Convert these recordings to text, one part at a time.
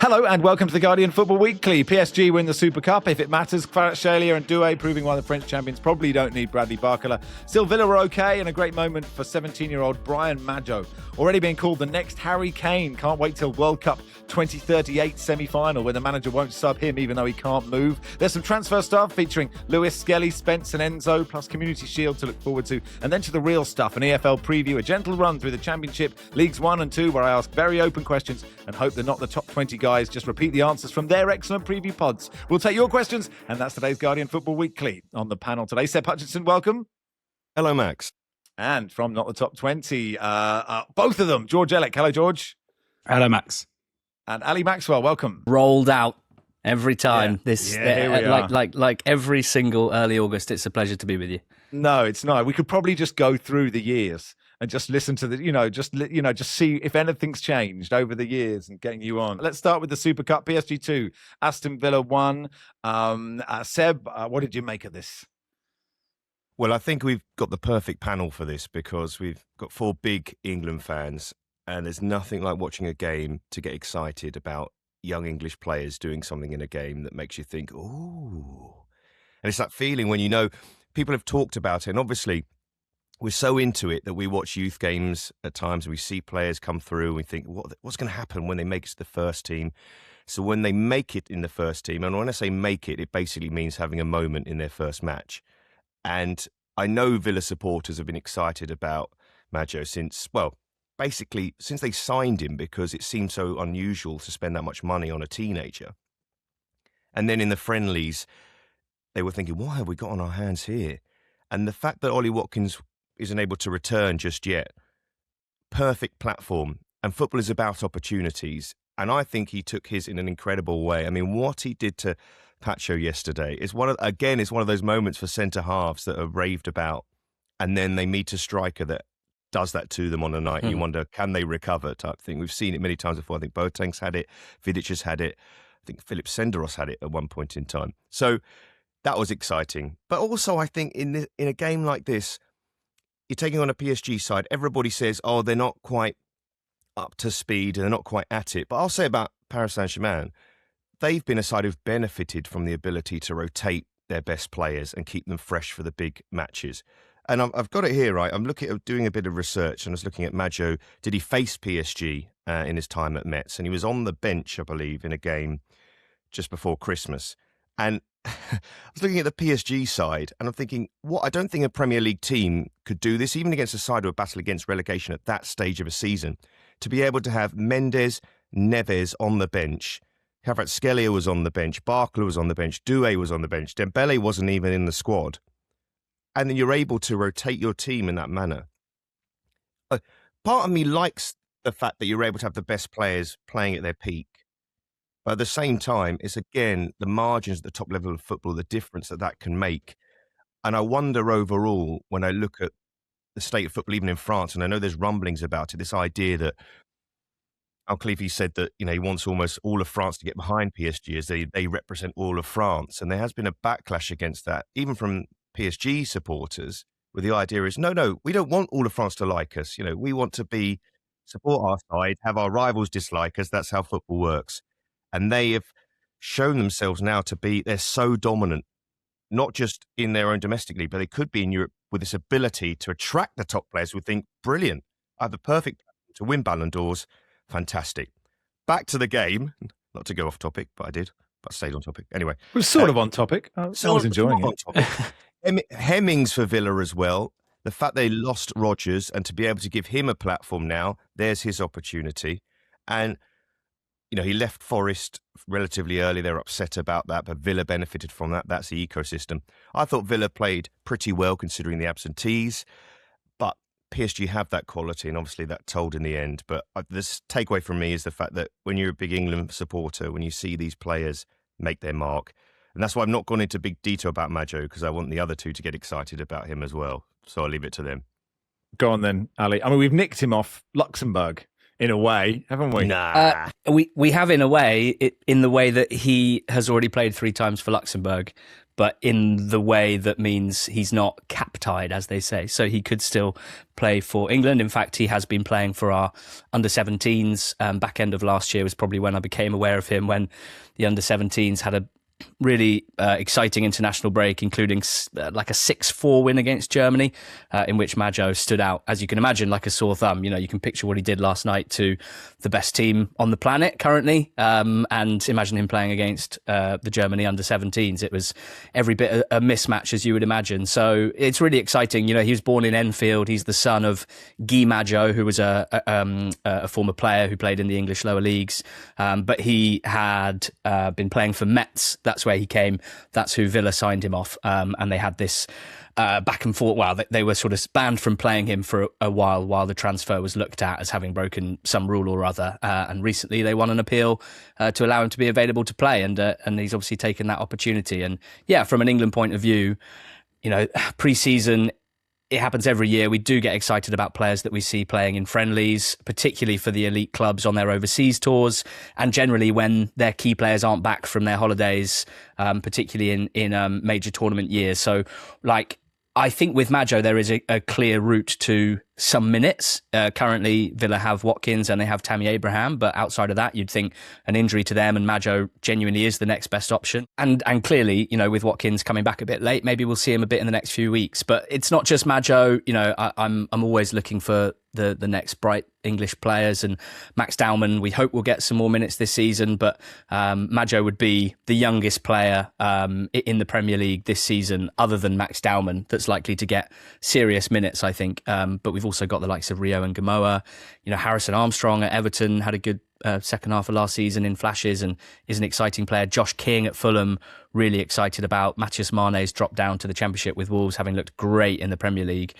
Hello and welcome to the Guardian Football Weekly. PSG win the Super Cup. If it matters, Kvaratskhelia and Doué proving why the French champions probably don't need Bradley Barcola. Still, Villa were okay and a great moment for 17-year-old Brian Madjo. Already being called the next Harry Kane. Can't wait till World Cup 2038 semi-final where the manager won't sub him even though he can't move. There's some transfer stuff featuring Lewis Skelly, Spence and Enzo, plus Community Shield to look forward to. And then to the real stuff, an EFL preview, a gentle run through the Championship, Leagues 1 and 2 where I ask very open questions and hope they're not the top 20 guys. Just repeat the answers from their excellent preview pods. We'll take your questions, and that's today's Guardian Football Weekly. On the panel today, Seb Hutchinson, welcome. Hello, Max. And from Not the Top 20, both of them, George Elek. Hello, George. Hello, Max. And Ali Maxwell, welcome. Rolled out every time. Here we are. Like every single early August, it's a pleasure to be with you. No, it's not. We could probably just go through the years and just listen to the, just see if anything's changed over the years and getting you on. Let's start with the Super Cup. PSG 2, Aston Villa 1. Seb, what did you make of this? Well, I think we've got the perfect panel for this because we've got four big England fans and there's nothing like watching a game to get excited about young English players doing something in a game that makes you think, ooh. And it's that feeling when people have talked about it and obviously we're so into it that we watch youth games at times and we see players come through and we think, what's going to happen when they make it to the first team? So when they make it in the first team, and when I say make it, it basically means having a moment in their first match. And I know Villa supporters have been excited about Madjo since they signed him because it seemed so unusual to spend that much money on a teenager. And then in the friendlies, they were thinking, why have we got on our hands here? And the fact that Ollie Watkins isn't able to return just yet. Perfect platform. And football is about opportunities. And I think he took his in an incredible way. I mean, what he did to Pacho yesterday is one of those moments for centre-halves that are raved about. And then they meet a striker that does that to them on a night. And you wonder, can they recover type thing? We've seen it many times before. I think Boateng's had it. Vidic has had it. I think Philip Senderos had it at one point in time. So that was exciting. But also, I think in a game like this, you're taking on a PSG side. Everybody says, oh, they're not quite up to speed and they're not quite at it. But I'll say about Paris Saint-Germain, they've been a side who've benefited from the ability to rotate their best players and keep them fresh for the big matches. And I've got it here, right? I'm doing a bit of research and I was looking at Madjo. Did he face PSG in his time at Metz? And he was on the bench, I believe, in a game just before Christmas. And I was looking at the PSG side and I'm thinking, I don't think a Premier League team could do this, even against a side who are battling against relegation at that stage of a season, to be able to have Mendes, Neves on the bench, Kvaratskhelia was on the bench, Barcola was on the bench, Doué was on the bench, Dembele wasn't even in the squad. And then you're able to rotate your team in that manner. Part of me likes the fact that you're able to have the best players playing at their peak. But at the same time, it's again the margins at the top level of football, the difference that can make. And I wonder overall, when I look at the state of football, even in France, and I know there's rumblings about it, this idea that Khvicha said that he wants almost all of France to get behind PSG as they represent all of France. And there has been a backlash against that, even from PSG supporters, where the idea is, no, we don't want all of France to like us. We want to support our side, have our rivals dislike us. That's how football works. And they have shown themselves now they're so dominant, not just in their own domestic league, but they could be in Europe with this ability to attract the top players who think, brilliant, I have the perfect platform to win Ballon d'Ors. Fantastic. Back to the game. Not to go off topic, but I did. But I stayed on topic. Anyway. We're sort of on topic. I was enjoying it. Hemmings for Villa as well. The fact they lost Rodgers and to be able to give him a platform now, there's his opportunity. And he left Forest relatively early. They're upset about that, but Villa benefited from that. That's the ecosystem. I thought Villa played pretty well considering the absentees, but PSG have that quality, and obviously that told in the end. But this takeaway from me is the fact that when you're a big England supporter, when you see these players make their mark, and that's why I've not gone into big detail about Madjo, because I want the other two to get excited about him as well. So I'll leave it to them. Go on then, Ali. I mean, we've nicked him off Luxembourg. In a way, haven't we? Nah. We have in a way, in the way that he has already played 3 times for Luxembourg. but in the way that means he's not cap-tied, as they say. So he could still play for England. In fact, he has been playing for our under-17s. Back end of last year was probably when I became aware of him, when the under-17s had a really exciting international break, including like a 6-4 win against Germany, in which Madjo stood out, as you can imagine, like a sore thumb. You know, you can picture what he did last night to the best team on the planet currently, and imagine him playing against the Germany under-17s. It was every bit a mismatch as you would imagine. So it's really exciting. You know, he was born in Enfield. He's the son of Guy Madjo, who was a former player who played in the English lower leagues, but he had been playing for Metz. That's where he came. That's who Villa signed him off. And they had this back and forth. Well, they were sort of banned from playing him for a while the transfer was looked at as having broken some rule or other. And recently they won an appeal to allow him to be available to play. And he's obviously taken that opportunity. And yeah, from an England point of view, you know, pre-season, it happens every year. We do get excited about players that we see playing in friendlies, particularly for the elite clubs on their overseas tours, and generally when their key players aren't back from their holidays, particularly in major tournament years. So, like, I think with Madjo, there is a clear route to some minutes. Currently, Villa have Watkins and they have Tammy Abraham, but outside of that, you'd think an injury to them and Madjo genuinely is the next best option. And clearly, you know, with Watkins coming back a bit late, maybe we'll see him a bit in the next few weeks. But it's not just Madjo. You know, I'm always looking for the next bright English players, and Max Dowman, we hope will get some more minutes this season, but Madjo would be the youngest player in the Premier League this season, other than Max Dowman, that's likely to get serious minutes, I think. But we've also got the likes of Rio and Gamoa. You know, Harrison Armstrong at Everton had a good second half of last season in flashes and is an exciting player. Josh King at Fulham, really excited about. Matheus Mane's dropped down to the Championship with Wolves, having looked great in the Premier League.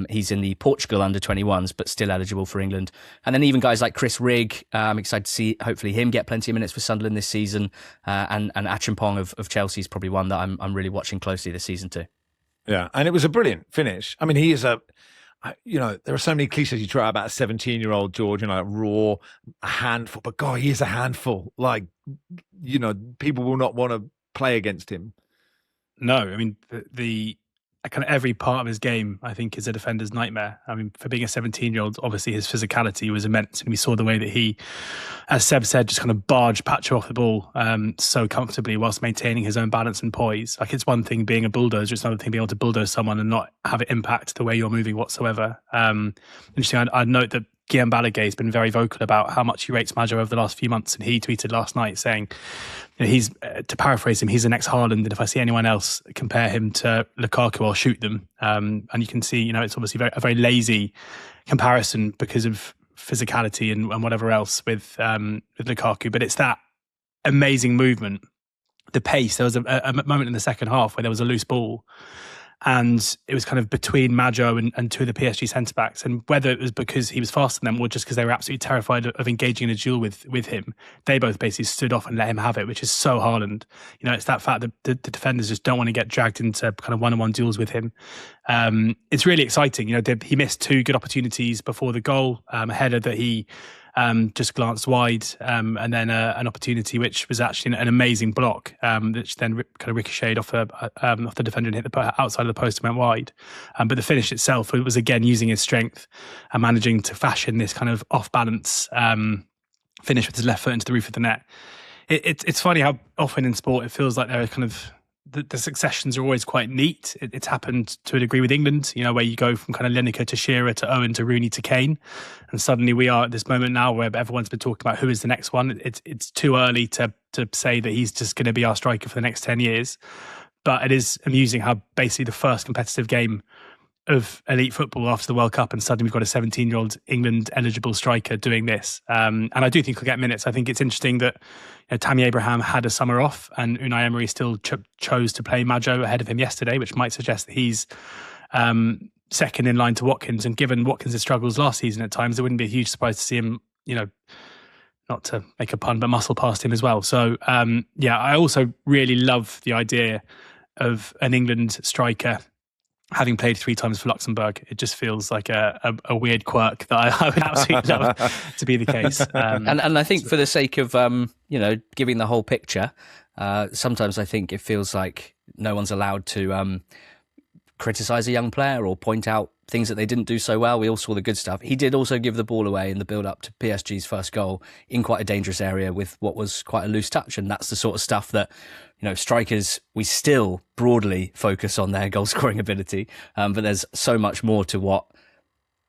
He's in the Portugal under-21s, but still eligible for England. And then even guys like Chris Rigg, I'm excited to see hopefully him get plenty of minutes for Sunderland this season. And Achimpong of Chelsea is probably one that I'm really watching closely this season too. Yeah, and it was a brilliant finish. I mean, he is you know, there are so many cliches you try about a 17-year-old George, you know, like raw, a handful, but God, he is a handful. Like, you know, people will not want to play against him. No, I mean, the kind of every part of his game, I think, is a defender's nightmare. I mean, for being a 17-year-old, obviously his physicality was immense. And we saw the way that he, as Seb said, just kind of barged Pacho off the ball so comfortably whilst maintaining his own balance and poise. Like, it's one thing being a bulldozer, it's another thing being able to bulldoze someone and not have it impact the way you're moving whatsoever. Interesting, I'd note that Guillaume Balaguer has been very vocal about how much he rates Madjo over the last few months, and he tweeted last night saying, you know, he's, to paraphrase him, he's the next Haaland, and if I see anyone else compare him to Lukaku, I'll shoot them. And you can see, you know, it's obviously a very lazy comparison because of physicality and whatever else with Lukaku, but it's that amazing movement, the pace. There was a moment in the second half where there was a loose ball, and it was kind of between Madjo and two of the PSG centre-backs. And whether it was because he was faster than them or just because they were absolutely terrified of engaging in a duel with him, they both basically stood off and let him have it, which is so Haaland. You know, it's that fact that the defenders just don't want to get dragged into kind of one-on-one duels with him. It's really exciting. You know, he missed two good opportunities before the goal, a header that he just glanced wide, and then an opportunity which was actually an amazing block, which then kind of ricocheted off the defender and hit the outside of the post and went wide. But the finish itself, it was again using his strength and managing to fashion this kind of off-balance finish with his left foot into the roof of the net. It's funny how often in sport it feels like there are kind of the successions are always quite neat. It's happened to a degree with England, you know, where you go from kind of Lineker to Shearer to Owen to Rooney to Kane. And suddenly we are at this moment now where everyone's been talking about who is the next one. It's too early to say that he's just going to be our striker for the next 10 years. But it is amusing how basically the first competitive game of elite football after the World Cup, and suddenly we've got a 17-year-old England eligible striker doing this. And I do think he'll get minutes. I think it's interesting that, you know, Tammy Abraham had a summer off and Unai Emery still chose to play Madjo ahead of him yesterday, which might suggest that he's second in line to Watkins. And given Watkins' struggles last season at times, it wouldn't be a huge surprise to see him, you know, not to make a pun, but muscle past him as well. So, I also really love the idea of an England striker having played 3 times for Luxembourg. It just feels like a weird quirk that I would absolutely love to be the case. And I think for the sake of, giving the whole picture, sometimes I think it feels like no one's allowed to criticise a young player or point out things that they didn't do so well. We all saw the good stuff. He did also give the ball away in the build-up to PSG's first goal in quite a dangerous area with what was quite a loose touch, and that's the sort of stuff that, strikers, we still broadly focus on their goal-scoring ability, but there's so much more to what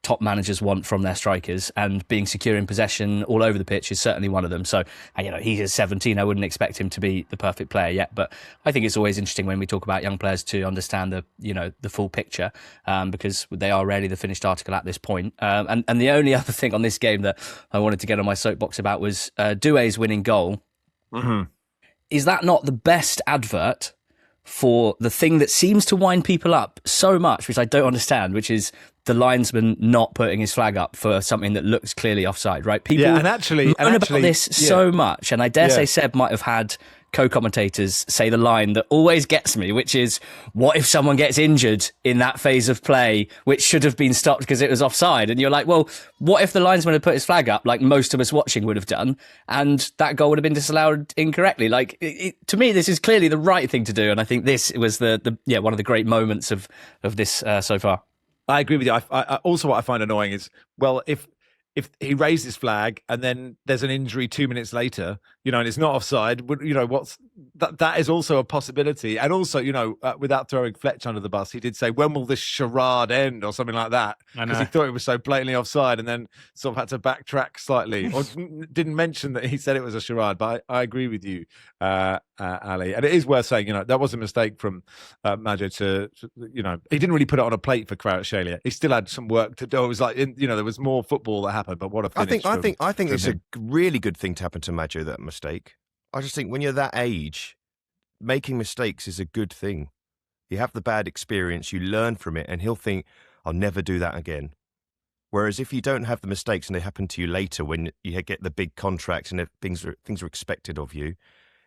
top managers want from their strikers, and being secure in possession all over the pitch is certainly one of them. So, he is 17. I wouldn't expect him to be the perfect player yet, but I think it's always interesting when we talk about young players to understand the full picture, because they are rarely the finished article at this point. And the only other thing on this game that I wanted to get on my soapbox about was Doué's winning goal. Mm-hmm. Is that not the best advert for the thing that seems to wind people up so much, which I don't understand, which is the linesman not putting his flag up for something that looks clearly offside, right? People moan about this so much, and I dare say Seb might have had co-commentators say the line that always gets me, which is, what if someone gets injured in that phase of play, which should have been stopped because it was offside? And you're like, well, what if the linesman had put his flag up, like most of us watching would have done, and that goal would have been disallowed incorrectly? Like, to me, this is clearly the right thing to do, and I think this was the one of the great moments of this so far. I agree with you. I also, what I find annoying is, well, if he raised his flag and then there's an injury 2 minutes later, and it's not offside, what's that is also a possibility. And also, without throwing Fletch under the bus, he did say, when will this charade end, or something like that? Because he thought it was so blatantly offside, and then sort of had to backtrack slightly, or didn't mention that he said it was a charade. But I agree with you, Ali. And it is worth saying, that was a mistake from Madjo to, he didn't really put it on a plate for Kvaratskhelia. He still had some work to do. It was like, there was more football that happened, but what a finish. I think it's a really good thing to happen to Madjo, that mistake. I just think when you're that age, making mistakes is a good thing. You have the bad experience, you learn from it, and he'll think, I'll never do that again. Whereas if you don't have the mistakes and they happen to you later when you get the big contracts and things are expected of you,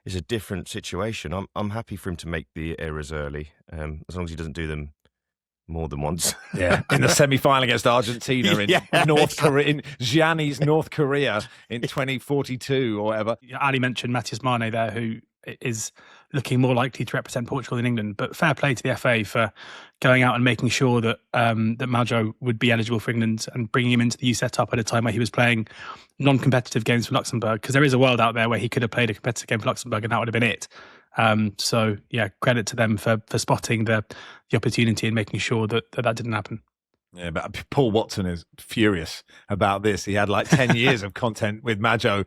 it's a different situation. I'm happy for him to make the errors early, as long as he doesn't do them more than once. Yeah, in the semi-final against Argentina in North Korea, in Gianni's North Korea in 2042 or whatever. Ali mentioned Matthias Mane there, who is looking more likely to represent Portugal than England. But fair play to the FA for going out and making sure that that Madjo would be eligible for England and bringing him into the youth setup at a time where he was playing non-competitive games for Luxembourg, because there is a world out there where he could have played a competitive game for Luxembourg and that would have been it. So credit to them for spotting the opportunity and making sure that didn't happen. Yeah, but Paul Watson is furious about this. He had like 10 years of content with Madjo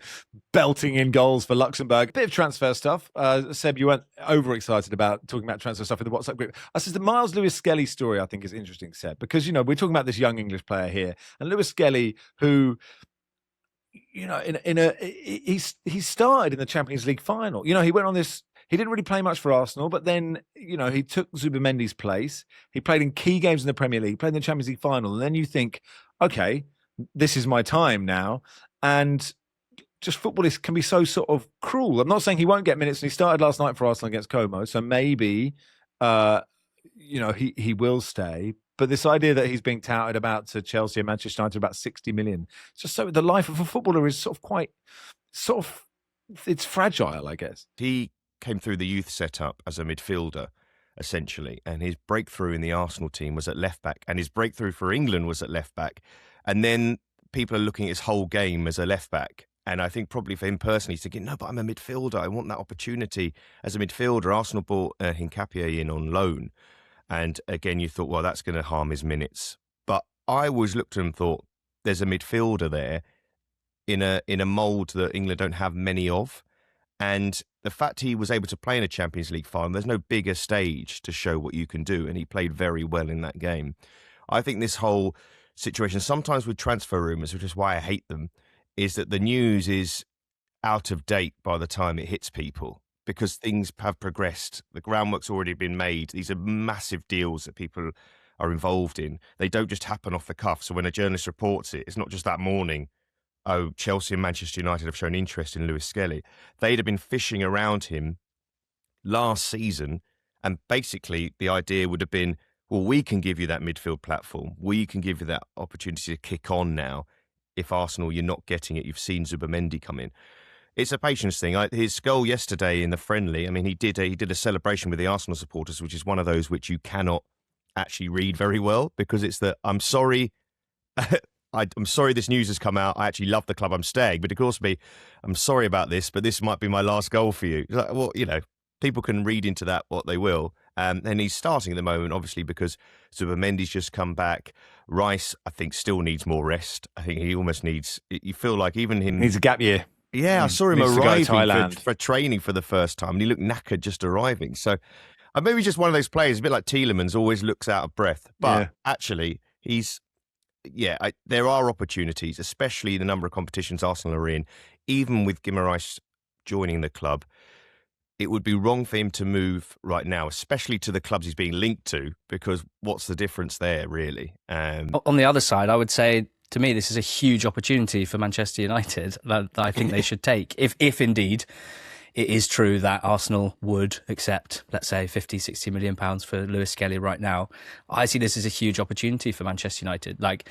belting in goals for Luxembourg. Bit of transfer stuff. Seb, you weren't overexcited about talking about transfer stuff in the WhatsApp group. I said the Lewis Skelly story I think is interesting, Seb, because, we're talking about this young English player here, and Lewis Skelly, who, he started in the Champions League final. He went on this. He didn't really play much for Arsenal, but then, he took Zubamendi's place. He played in key games in the Premier League, played in the Champions League final. And then you think, okay, this is my time now. And just footballists can be so sort of cruel. I'm not saying he won't get minutes, and he started last night for Arsenal against Como. So maybe, he will stay. But this idea that he's being touted about to Chelsea and Manchester United about 60 million, it's just so the life of a footballer is it's fragile, I guess. He came through the youth setup as a midfielder, essentially, and his breakthrough in the Arsenal team was at left back, and his breakthrough for England was at left back. And then people are looking at his whole game as a left back, and I think probably for him personally, he's thinking, no, but I'm a midfielder. I want that opportunity as a midfielder. Arsenal brought Hincapie in on loan, and again, you thought, well, that's going to harm his minutes. But I always looked at him and thought, there's a midfielder there in a mould that England don't have many of. And the fact he was able to play in a Champions League final, there's no bigger stage to show what you can do. And he played very well in that game. I think this whole situation, sometimes with transfer rumours, which is why I hate them, is that the news is out of date by the time it hits people, because things have progressed. The groundwork's already been made. These are massive deals that people are involved in. They don't just happen off the cuff. So when a journalist reports it, it's not just that morning, oh, Chelsea and Manchester United have shown interest in Lewis Skelly. They'd have been fishing around him last season, and basically the idea would have been, well, we can give you that midfield platform. We can give you that opportunity to kick on now. If Arsenal, you're not getting it, you've seen Zubamendi come in. it's a patience thing. His goal yesterday in the friendly, I mean, he did a celebration with the Arsenal supporters, which is one of those which you cannot actually read very well, because it's I'm sorry. I'm sorry this news has come out. I actually love the club. I'm staying. But of course, I'm sorry about this, but this might be my last goal for you. Like, well, people can read into that what they will. And he's starting at the moment, obviously, because Zubimendi's just come back. Rice, I think, still needs more rest. I think he almost needs... You feel like even him... Needs a gap year. Yeah, I saw him arriving for training for the first time, and he looked knackered just arriving. So maybe just one of those players, a bit like Tielemans, always looks out of breath. But actually, there are opportunities, especially the number of competitions Arsenal are in. Even with Guimaraes joining the club, it would be wrong for him to move right now, especially to the clubs he's being linked to, because what's the difference there, really? On the other side, I would say, to me, this is a huge opportunity for Manchester United that I think they should take. If indeed it is true that Arsenal would accept, let's say, 50, 60 million pounds for Lewis Skelly right now, I see this as a huge opportunity for Manchester United. Like,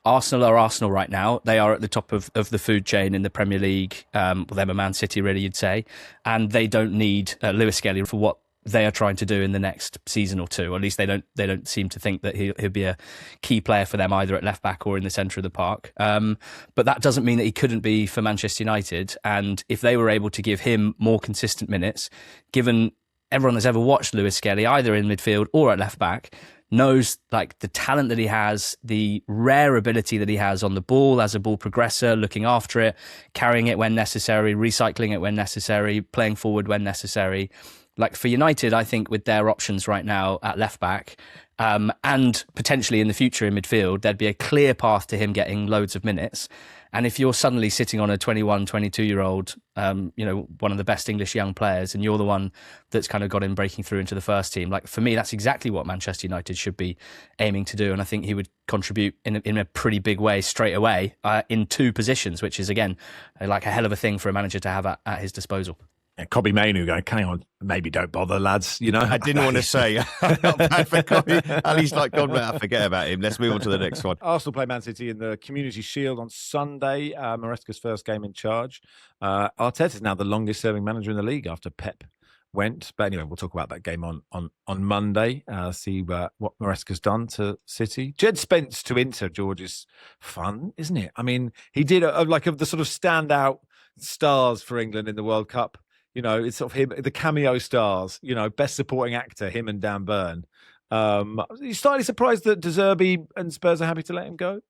Arsenal are Arsenal right now. They are at the top of the food chain in the Premier League. Well, they're Man City, really, you'd say. And they don't need Lewis Skelly for what they are trying to do in the next season or two. Or at least they don't seem to think that he'll be a key player for them either at left back or in the centre of the park. But that doesn't mean that he couldn't be for Manchester United. And if they were able to give him more consistent minutes, given everyone that's ever watched Lewis Skelly, either in midfield or at left back, knows like the talent that he has, the rare ability that he has on the ball as a ball progressor, looking after it, carrying it when necessary, recycling it when necessary, playing forward when necessary. Like, for United, I think with their options right now at left back, and potentially in the future in midfield, there'd be a clear path to him getting loads of minutes. And if you're suddenly sitting on a 21, 22-year-old, one of the best English young players, and you're the one that's kind of got him breaking through into the first team, like, for me, that's exactly what Manchester United should be aiming to do. And I think he would contribute in a pretty big way straight away in two positions, which is, again, like a hell of a thing for a manager to have at his disposal. And Kobbie Mainoo going, hang on, maybe don't bother, lads. I didn't want to say, not bad for Kobbie. Ali's like, God, forget about him. Let's move on to the next one. Arsenal play Man City in the Community Shield on Sunday. Maresca's first game in charge. Arteta's now the longest-serving manager in the league after Pep went. But anyway, we'll talk about that game on Monday. See what Maresca's done to City. Jed Spence to Inter, George, is fun, isn't it? I mean, he did of the sort of standout stars for England in the World Cup. It's sort of him, the cameo stars, best supporting actor, him and Dan Burn. You're slightly surprised that Désiré and Spurs are happy to let him go?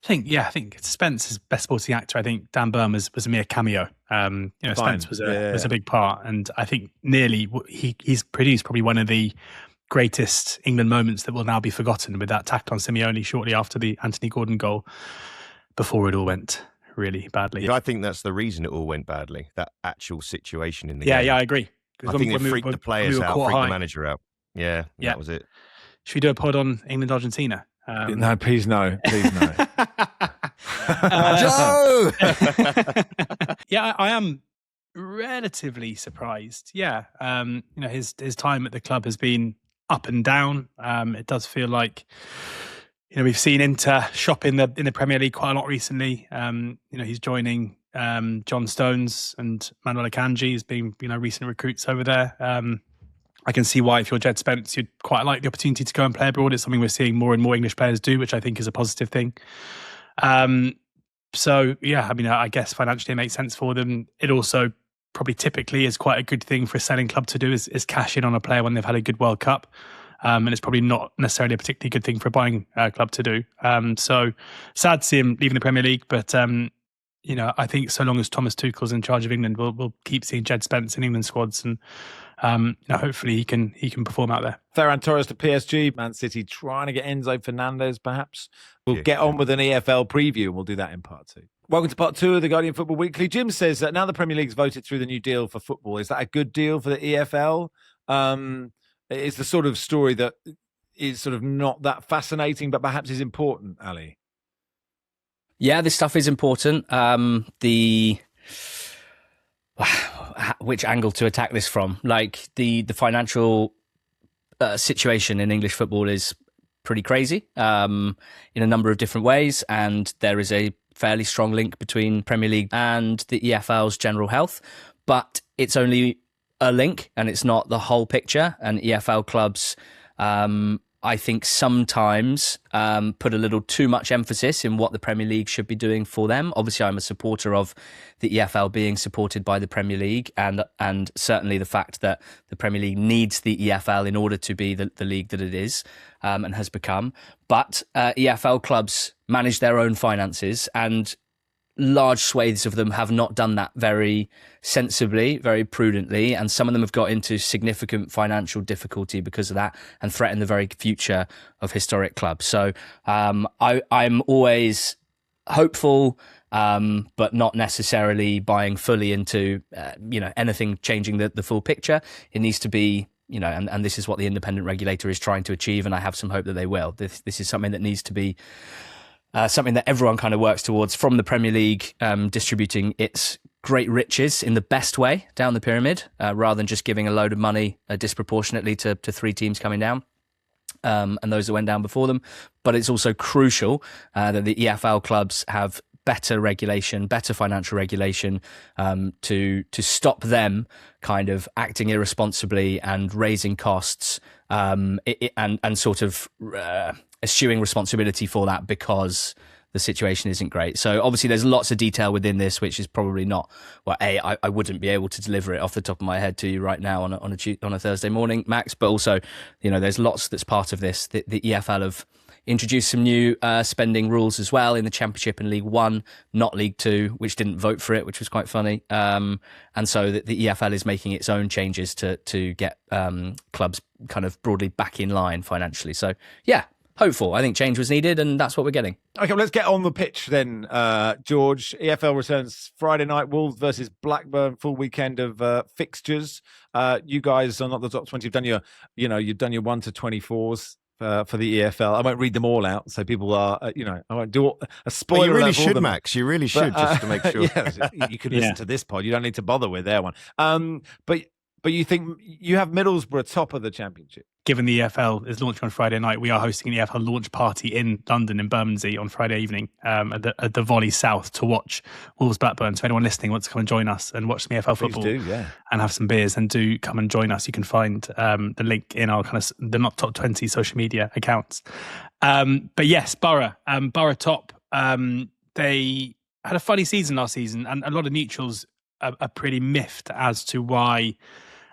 I think Spence is best supporting actor. I think Dan Burn was a mere cameo. Spence was a big part. And I think he's produced probably one of the greatest England moments that will now be forgotten, with that tackle on Simeone shortly after the Anthony Gordon goal, before it all went really badly. I think that's the reason it all went badly, that actual situation in the game. Yeah, I agree. I think they freaked the players out, freaked the manager out. Yeah, that was it. Should we do a pod on England-Argentina? No, please no. Joe! Yeah, I am relatively surprised. Yeah, his time at the club has been up and down. It does feel like... we've seen Inter shop in the Premier League quite a lot recently. He's joining John Stones and Manuel Akanji as being recent recruits over there. I can see why, if you're Jed Spence, you'd quite like the opportunity to go and play abroad. It's something we're seeing more and more English players do, which I think is a positive thing. So yeah, I guess financially it makes sense for them. It also probably typically is quite a good thing for a selling club to do, is cash in on a player when they've had a good World Cup. And it's probably not necessarily a particularly good thing for a buying club to do. So sad to see him leaving the Premier League. But, I think so long as Thomas Tuchel's in charge of England, we'll keep seeing Jed Spence in England squads. And hopefully he can perform out there. Ferran Torres to PSG. Man City trying to get Enzo Fernandez, perhaps. We'll get on with an EFL preview, and we'll do that in part 2. Welcome to part 2 of the Guardian Football Weekly. Jim says that now the Premier League's voted through the new deal for football, is that a good deal for the EFL? It's the sort of story that is sort of not that fascinating, but perhaps is important, Ali. Yeah, this stuff is important. Which angle to attack this from? Like, the financial situation in English football is pretty crazy in a number of different ways, and there is a fairly strong link between Premier League and the EFL's general health, but it's only a link and it's not the whole picture. And EFL clubs, I think, sometimes put a little too much emphasis in what the Premier League should be doing for them. Obviously, I'm a supporter of the EFL being supported by the Premier League, and certainly the fact that the Premier League needs the EFL in order to be the league that it is and has become. But EFL clubs manage their own finances, and large swathes of them have not done that very sensibly, very prudently, and some of them have got into significant financial difficulty because of that and threaten the very future of historic clubs. So I'm always hopeful, but not necessarily buying fully into anything changing the full picture. It needs to be, and this is what the independent regulator is trying to achieve, and I have some hope that they will. This is something that needs to be something that everyone kind of works towards, from the Premier League distributing its great riches in the best way down the pyramid, rather than just giving a load of money disproportionately to three teams coming down and those that went down before them. But it's also crucial that the EFL clubs have better regulation, better financial regulation, to stop them kind of acting irresponsibly and raising costs, and sort of eschewing responsibility for that because the situation isn't great. So obviously there's lots of detail within this, which is probably not, I wouldn't be able to deliver it off the top of my head to you right now on a Thursday morning, Max, but also, there's lots that's part of this. The EFL have introduced some new spending rules as well in the Championship and League One, not League Two, which didn't vote for it, which was quite funny. And so the EFL is making its own changes to get clubs kind of broadly back in line financially. So yeah, hopeful. I think change was needed, and that's what we're getting. Okay, well, let's get on the pitch then, George. EFL returns Friday night, Wolves versus Blackburn, full weekend of fixtures. You guys are not the top 20. You've done your 1 to 24s. For the EFL. I won't read them all out, so people are, I won't do a spoiler. Well, you really alert for should, them. Max. You really should, just to make sure. You could listen to this pod. You don't need to bother with their one. But you think you have Middlesbrough top of the Championship? Given the EFL is launching on Friday night, we are hosting an EFL launch party in London, in Bermondsey, on Friday evening at the Volley South to watch Wolves Blackburn. So anyone listening wants to come and join us and watch some EFL football and have some beers, and do come and join us. You can find the link in our kind of the Not Top 20 social media accounts. But yes, Borough top. They had a funny season last season, and a lot of neutrals are pretty miffed as to why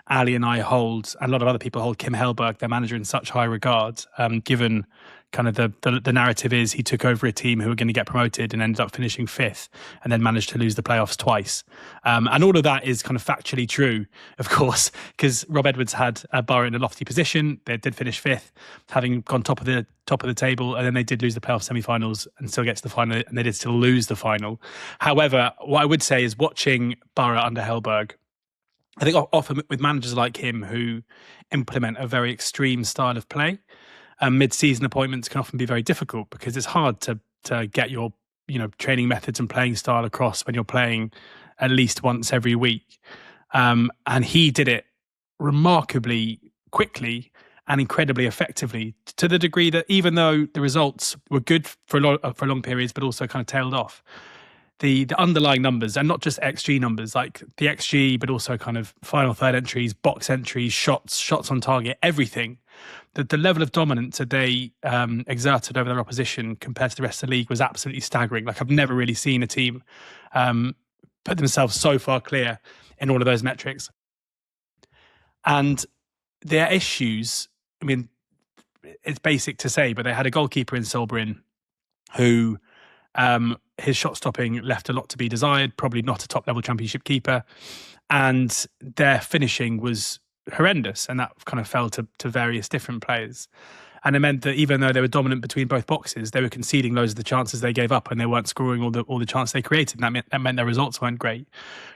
Ali and I hold, and a lot of other people hold, Kim Hellberg, their manager, in such high regard, given kind of the narrative is he took over a team who were going to get promoted and ended up finishing fifth, and then managed to lose the playoffs twice. And all of that is kind of factually true, of course, because Rob Edwards had Borough in a lofty position. They did finish fifth, having gone top of the table, and then they did lose the playoff semi-finals and still get to the final, and they did still lose the final. However, what I would say is, watching Borough under Hellberg, I think often with managers like him who implement a very extreme style of play, mid-season appointments can often be very difficult, because it's hard to get your training methods and playing style across when you're playing at least once every week. And he did it remarkably quickly and incredibly effectively, to the degree that even though the results were good for long periods, but also kind of tailed off, the underlying numbers, and not just XG numbers, like the XG, but also kind of final third entries, box entries, shots on target, everything. The level of dominance that they exerted over their opposition compared to the rest of the league was absolutely staggering. Like, I've never really seen a team put themselves so far clear in all of those metrics. And their issues, I mean, it's basic to say, but they had a goalkeeper in Silbrin who... his shot stopping left a lot to be desired, probably not a top level Championship keeper, and their finishing was horrendous, and that kind of fell to various different players. And it meant that even though they were dominant between both boxes, they were conceding loads of the chances they gave up, and they weren't scoring all the chances they created. And that meant their results weren't great.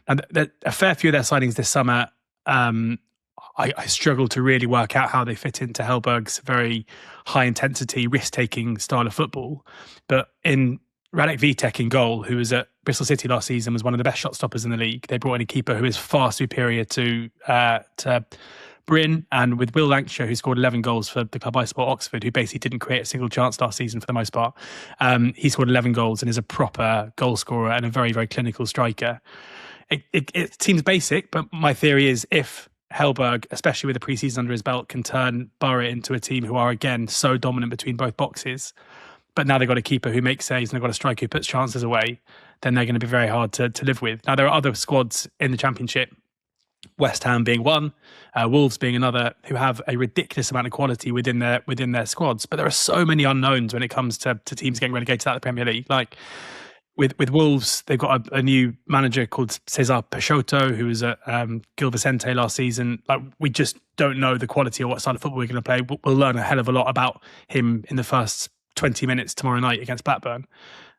And a fair few of their signings this summer, I struggled to really work out how they fit into Hellberg's very high intensity, risk taking style of football. But in Radek Vitek in goal, who was at Bristol City last season, was one of the best shot stoppers in the league. They brought in a keeper who is far superior to Brian Bryn and with Will Lancashire, who scored 11 goals for the club I support, Oxford, who basically didn't create a single chance last season for the most part. He scored 11 goals and is a proper goal scorer and a very, very clinical striker. It seems basic, but my theory is if Hellberg, especially with the pre-season under his belt, can turn Borough into a team who are, again, so dominant between both boxes, but now they've got a keeper who makes saves and they've got a striker who puts chances away, then they're going to be very hard to live with. Now, there are other squads in the Championship, West Ham being one, Wolves being another, who have a ridiculous amount of quality within their squads. But there are so many unknowns when it comes to teams getting relegated out of the Premier League. Like with Wolves, they've got a new manager called Cesar Peixoto, who was at Gil Vicente last season. Like, we just don't know the quality or what style of football we're going to play. We'll learn a hell of a lot about him in the first 20 minutes tomorrow night against Blackburn.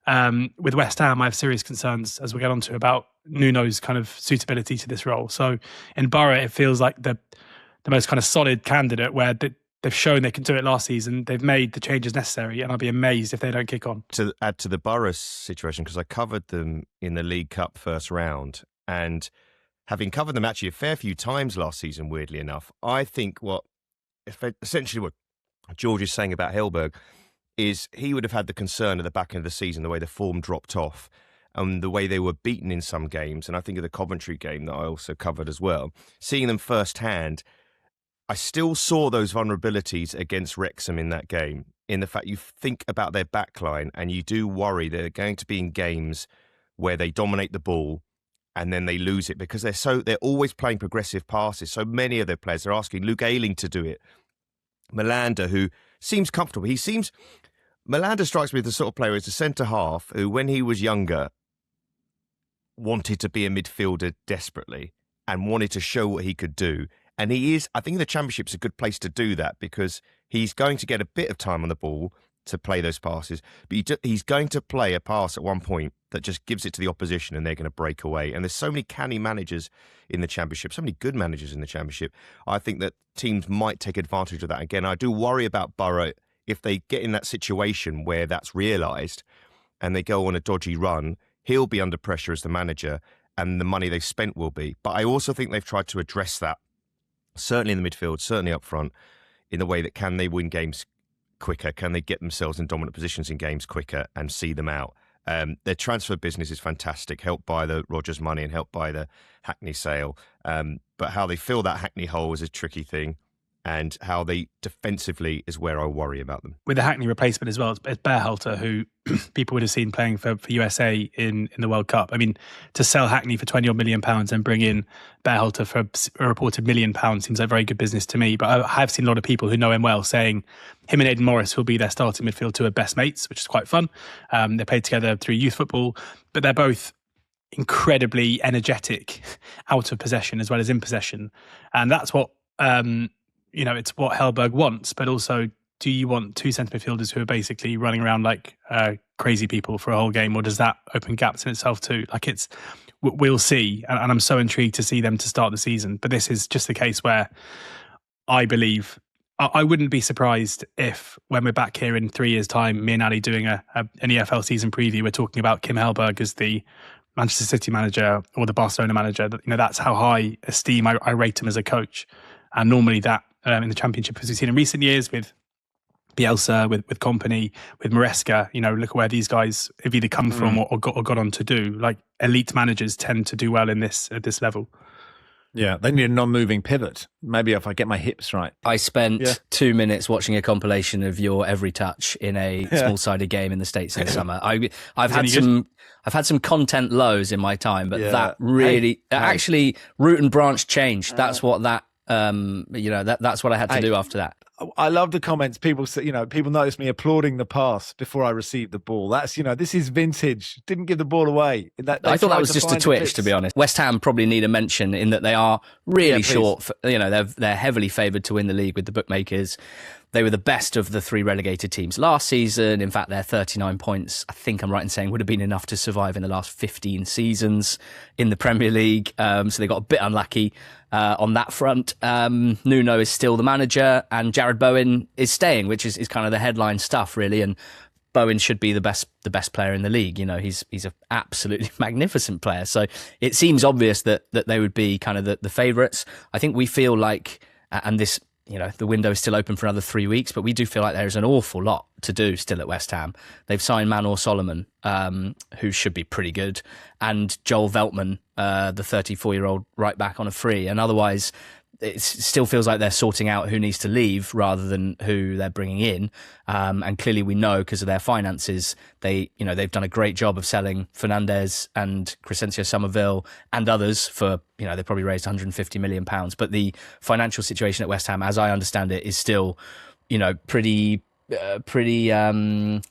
With West Ham, I have serious concerns, as we'll get on to, about Nuno's kind of suitability to this role. So in Borough, it feels like the most kind of solid candidate, where they've shown they can do it last season. They've made the changes necessary, and I'll be amazed if they don't kick on. To add to the Borough situation, because I covered them in the League Cup first round, and having covered them actually a fair few times last season, weirdly enough, I think essentially what George is saying about Hellberg is he would have had the concern at the back end of the season, the way the form dropped off and the way they were beaten in some games. And I think of the Coventry game that I also covered as well. Seeing them firsthand, I still saw those vulnerabilities against Wrexham in that game, in the fact you think about their backline and you do worry they're going to be in games where they dominate the ball and then they lose it because they're always playing progressive passes. So many of their players are asking Luke Ayling to do it. Malander, who seems comfortable. Malander strikes me as the sort of player as a centre-half who, when he was younger, wanted to be a midfielder desperately and wanted to show what he could do. And he is, I think the Championship's a good place to do that because he's going to get a bit of time on the ball to play those passes, but he's going to play a pass at one point that just gives it to the opposition and they're going to break away. And there's so many canny managers in the Championship, so many good managers in the Championship. I think that teams might take advantage of that. Again, I do worry about Borough if they get in that situation where that's realised and they go on a dodgy run. He'll be under pressure as the manager and the money they've spent will be. But I also think they've tried to address that, certainly in the midfield, certainly up front, in the way that can they win games quicker? Can they get themselves in dominant positions in games quicker and see them out? Their transfer business is fantastic, helped by the Rodgers money and helped by the Hackney sale. But how they fill that Hackney hole is a tricky thing. And how they defensively is where I worry about them. With the Hackney replacement as well, it's Berhalter, who people would have seen playing for USA in the World Cup. I mean, to sell Hackney for £20 million and bring in Berhalter for a reported £1 million seems like very good business to me. But I have seen a lot of people who know him well saying him and Aidan Morris will be their starting midfield two of best mates, which is quite fun. They played together through youth football, but they're both incredibly energetic out of possession as well as in possession. And that's what... it's what Hellberg wants, but also, do you want two centre midfielders who are basically running around like crazy people for a whole game, or does that open gaps in itself too? Like, we'll see, and I'm so intrigued to see them to start the season. But this is just the case where I believe I wouldn't be surprised if, when we're back here in 3 years' time, me and Ali doing an EFL season preview, we're talking about Kim Hellberg as the Manchester City manager or the Barcelona manager. That's how high esteem I rate him as a coach, and normally that. In the Championship, as we've seen in recent years with Bielsa, with Kompany, with Maresca, look at where these guys have either come from or got on to do. Like, elite managers tend to do well at this level. Yeah, they need a non-moving pivot. Maybe if I get my hips right. I spent 2 minutes watching a compilation of your every touch in a small-sided game in the States in the summer. I've had some content lows in my time, but that really actually root and branch changed. That's what that. That's what I had to do after that. I love the comments. People say, people notice me applauding the pass before I received the ball. That's, this is vintage. Didn't give the ball away. I thought that was just a twitch, to be honest. West Ham probably need a mention in that they are really short. They're heavily favoured to win the league with the bookmakers. They were the best of the three relegated teams last season. In fact, their 39 points, I think I'm right in saying, would have been enough to survive in the last 15 seasons in the Premier League. So they got a bit unlucky on that front. Nuno is still the manager and Jared Bowen is staying, which is kind of the headline stuff, really. And Bowen should be the best player in the league. He's an absolutely magnificent player. So it seems obvious that they would be kind of the favourites. I think we feel like And this, the window is still open for another 3 weeks, but we do feel like there is an awful lot to do still at West Ham. They've signed Manor Solomon, who should be pretty good, and Joel Veltman, the 34-year-old right back on a free. And otherwise, it still feels like they're sorting out who needs to leave rather than who they're bringing in. And clearly we know because of their finances, they've done a great job of selling Fernandes and Crescencio Somerville and others for, they probably raised £150 million. But the financial situation at West Ham, as I understand it, is still, pretty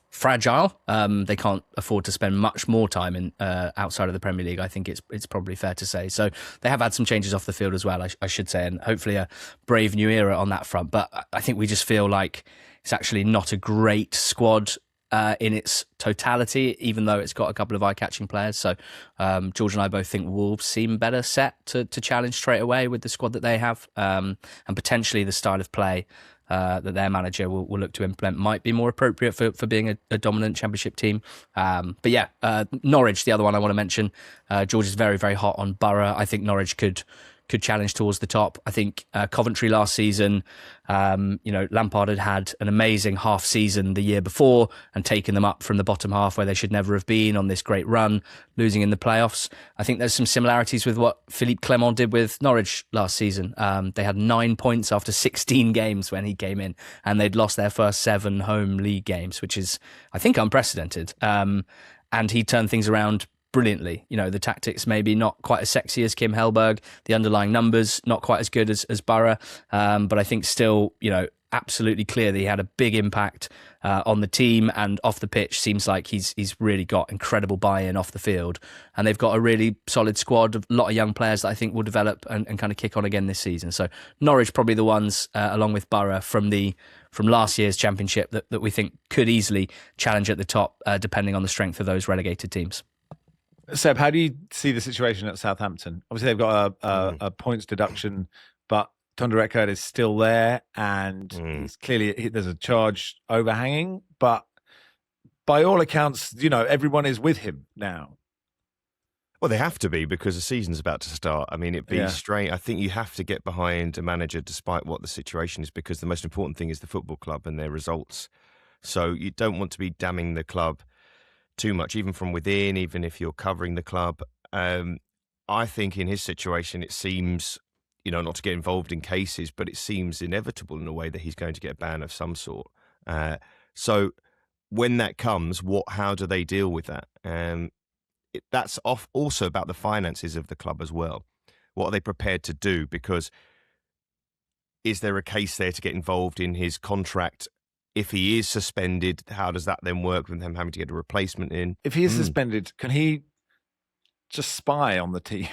fragile. They can't afford to spend much more time in outside of the Premier League. I think it's probably fair to say. So they have had some changes off the field as well, I should say, and hopefully a brave new era on that front. But I think we just feel like it's actually not a great squad in its totality, even though it's got a couple of eye-catching players. So George and I both think Wolves seem better set to challenge straight away with the squad that they have, and potentially the style of play that their manager will look to implement might be more appropriate for being a dominant Championship team. But yeah, Norwich, the other one I want to mention. George is very, very hot on Borough. I think Norwich could challenge towards the top. I think Coventry last season, Lampard had an amazing half season the year before and taken them up from the bottom half where they should never have been on this great run, losing in the playoffs. I think there's some similarities with what Philippe Clement did with Norwich last season. They had 9 points after 16 games when he came in, and they'd lost their first 7 home league games, which is, I think, unprecedented. And he turned things around brilliantly. The tactics maybe not quite as sexy as Kim Hellberg, the underlying numbers not quite as good as Borough, but I think still, absolutely clear that he had a big impact on the team, and off the pitch seems like he's really got incredible buy-in off the field, and they've got a really solid squad, a lot of young players that I think will develop and kind of kick on again this season. So Norwich probably the ones, along with Borough from last year's Championship, that we think could easily challenge at the top, depending on the strength of those relegated teams. Seb, how do you see the situation at Southampton? Obviously, they've got a points deduction, but Thunder Eckert is still there, and he's clearly there's a charge overhanging. But by all accounts, everyone is with him now. Well, they have to be because the season's about to start. I mean, it'd be strange. I think you have to get behind a manager despite what the situation is, because the most important thing is the football club and their results. So you don't want to be damning the club too much, even from within, even if you're covering the club. I think in his situation, it seems, not to get involved in cases, but it seems inevitable in a way that he's going to get a ban of some sort. So when that comes, how do they deal with that? That's also about the finances of the club as well. What are they prepared to do? Because is there a case there to get involved in his contract? If he is suspended, how does that then work with them having to get a replacement in? If he is suspended, can he just spy on the team?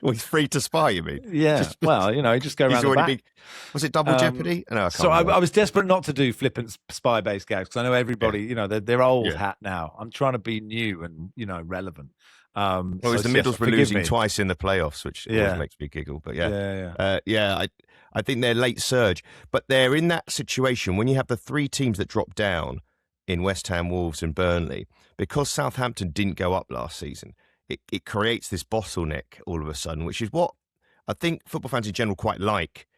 Well, he's free to spy, you mean? Yeah. He just go around the back. Was it double jeopardy? No, I can't remember. I was desperate not to do flippant spy-based gags because I know everybody, they're old hat now. I'm trying to be new and, relevant. Well, it was the Middles were losing twice in the playoffs, which always makes me giggle. But I think they're late surge. But they're in that situation when you have the 3 teams that drop down in West Ham, Wolves and Burnley, because Southampton didn't go up last season. It creates this bottleneck all of a sudden, which is what I think football fans in general quite like.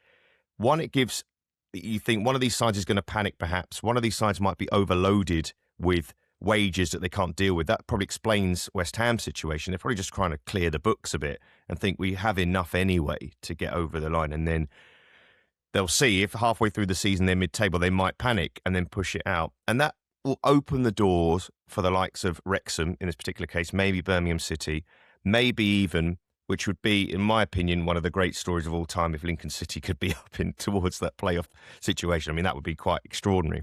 One, it gives, you think one of these sides is going to panic perhaps. One of these sides might be overloaded with wages that they can't deal with. That probably explains West Ham's situation. They're probably just trying to clear the books a bit and think we have enough anyway to get over the line. And then they'll see if halfway through the season they're mid-table, they might panic and then push it out. And that will open the doors for the likes of Wrexham, in this particular case, maybe Birmingham City, maybe even, which would be, in my opinion, one of the great stories of all time if Lincoln City could be up in towards that playoff situation. I mean, that would be quite extraordinary.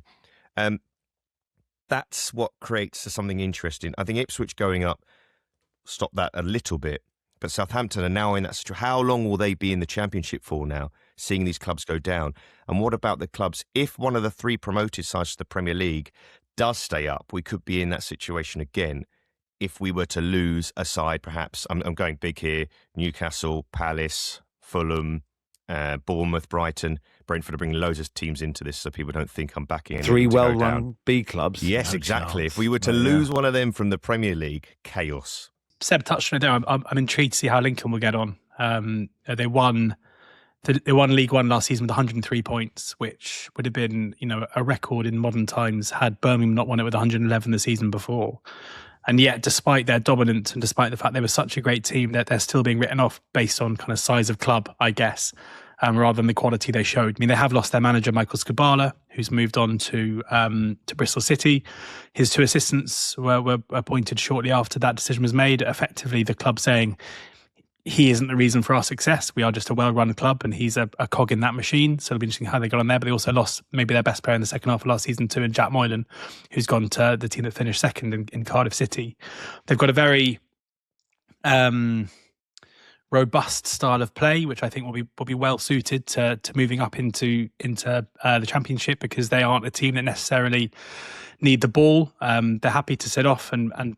That's what creates something interesting. I think Ipswich going up stopped that a little bit, but Southampton are now in that situation. How long will they be in the Championship for now, seeing these clubs go down? And what about the clubs? If one of the 3 promoted sides to the Premier League does stay up, we could be in that situation again. If we were to lose a side, perhaps, I'm going big here, Newcastle, Palace, Fulham, Bournemouth, Brighton, Brentford are bringing loads of teams into this so people don't think I'm backing any 3 well-run B clubs. Yes, exactly. If we were to lose one of them from the Premier League, chaos. Seb touched on it there. I'm intrigued to see how Lincoln will get on. They won They won League One last season with 103 points, which would have been, a record in modern times had Birmingham not won it with 111 the season before. And yet, despite their dominance and despite the fact they were such a great team, that they're still being written off based on kind of size of club, I guess, rather than the quality they showed. I mean, they have lost their manager, Michael Skubala, who's moved on to Bristol City. His 2 assistants were appointed shortly after that decision was made, effectively the club saying, he isn't the reason for our success. We are just a well-run club and he's a cog in that machine. So it'll be interesting how they got on there. But they also lost maybe their best player in the second half of last season too, in Jack Moylan, who's gone to the team that finished second in Cardiff City. They've got a very robust style of play, which I think will be well suited to moving up into the Championship, because they aren't a team that necessarily need the ball. They're happy to sit off and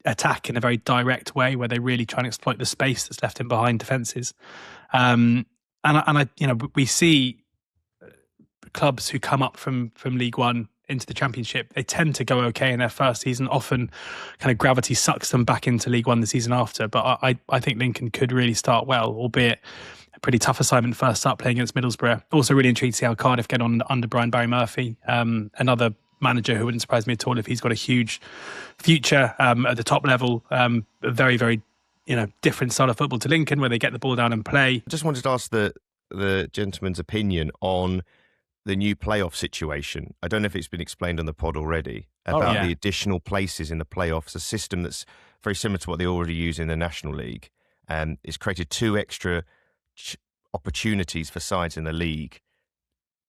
attack in a very direct way, where they really try and exploit the space that's left in behind defences. We see clubs who come up from League One into the Championship, they tend to go okay in their first season. Often kind of gravity sucks them back into League One the season after. But I think Lincoln could really start well, albeit a pretty tough assignment first up playing against Middlesbrough. Also really intrigued to see how Cardiff get on under Brian Barry Murphy, another manager who wouldn't surprise me at all if he's got a huge future at the top level. Very, very, different style of football to Lincoln, where they get the ball down and play. I just wanted to ask the gentleman's opinion on the new playoff situation. I don't know if it's been explained on the pod already about the additional places in the playoffs, a system that's very similar to what they already use in the National League. It's created 2 extra opportunities for sides in the league.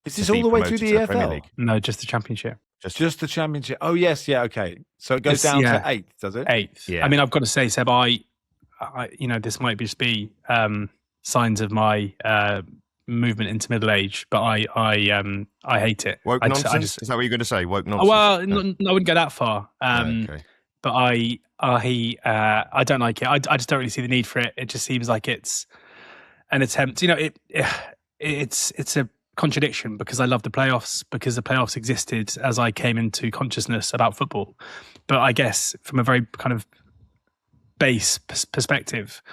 Is this all the way through the EFL? No, just the Championship. Just the Championship. Oh, yes. Yeah. Okay. So it goes down to 8th, does it? 8th. Yeah. I mean, I've got to say, Seb, I this might just be signs of my movement into middle age, but I hate it. Woke nonsense? Is that what you're going to say? Woke nonsense? Well, no, I wouldn't go that far. Okay. But I don't like it. I just don't really see the need for it. It just seems like it's an attempt. It's a contradiction, because I love the playoffs, because the playoffs existed as I came into consciousness about football. But I guess from a very kind of base perspective,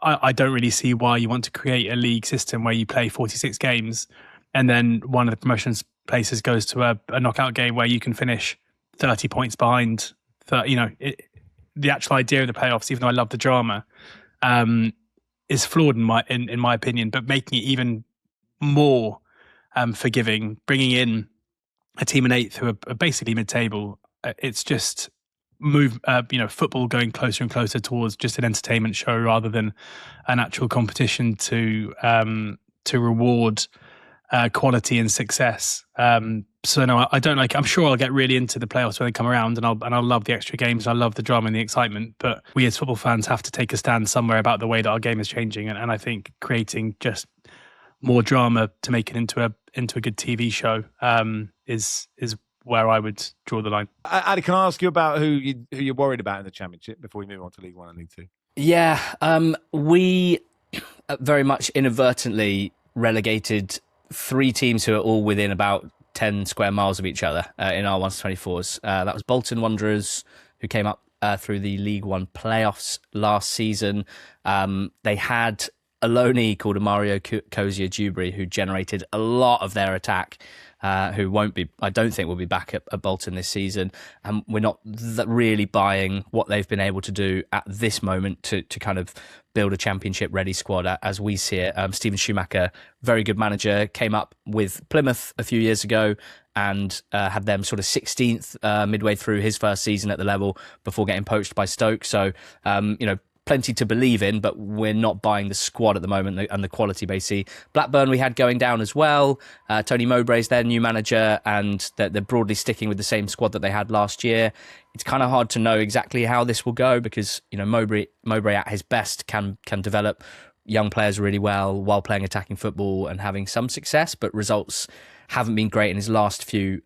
I don't really see why you want to create a league system where you play 46 games and then one of the promotions places goes to a knockout game where you can finish 30 points behind. The actual idea of the playoffs, even though I love the drama, is flawed in my opinion. But making it even more forgiving, bringing in a team in 8th who are basically mid-table, it's just football going closer and closer towards just an entertainment show rather than an actual competition to reward quality and success. So no, I don't like it. I'm sure I'll get really into the playoffs when they come around, and I'll love the extra games. I love the drama and the excitement. But we as football fans have to take a stand somewhere about the way that our game is changing, and I think creating just more drama to make it into a good TV show is where I would draw the line. Adi, can I ask you about who you're worried about in the Championship before we move on to League One and League Two? Yeah, we very much inadvertently relegated 3 teams who are all within about 10 square miles of each other in our 1-24s. That was Bolton Wanderers, who came up through the League One playoffs last season. They had a loanee called Mario Cozier-Dewberry, who generated a lot of their attack, who I don't think will be back at Bolton this season. And we're not really buying what they've been able to do at this moment to kind of build a Championship-ready squad as we see it. Steven Schumacher, very good manager, came up with Plymouth a few years ago and had them sort of 16th midway through his first season at the level before getting poached by Stoke. So, plenty to believe in, but we're not buying the squad at the moment and the quality basically. Blackburn we had going down as well. Tony Mowbray's their new manager, and they're broadly sticking with the same squad that they had last year. It's kind of hard to know exactly how this will go because Mowbray at his best can develop young players really well while playing attacking football and having some success, but results haven't been great in his last few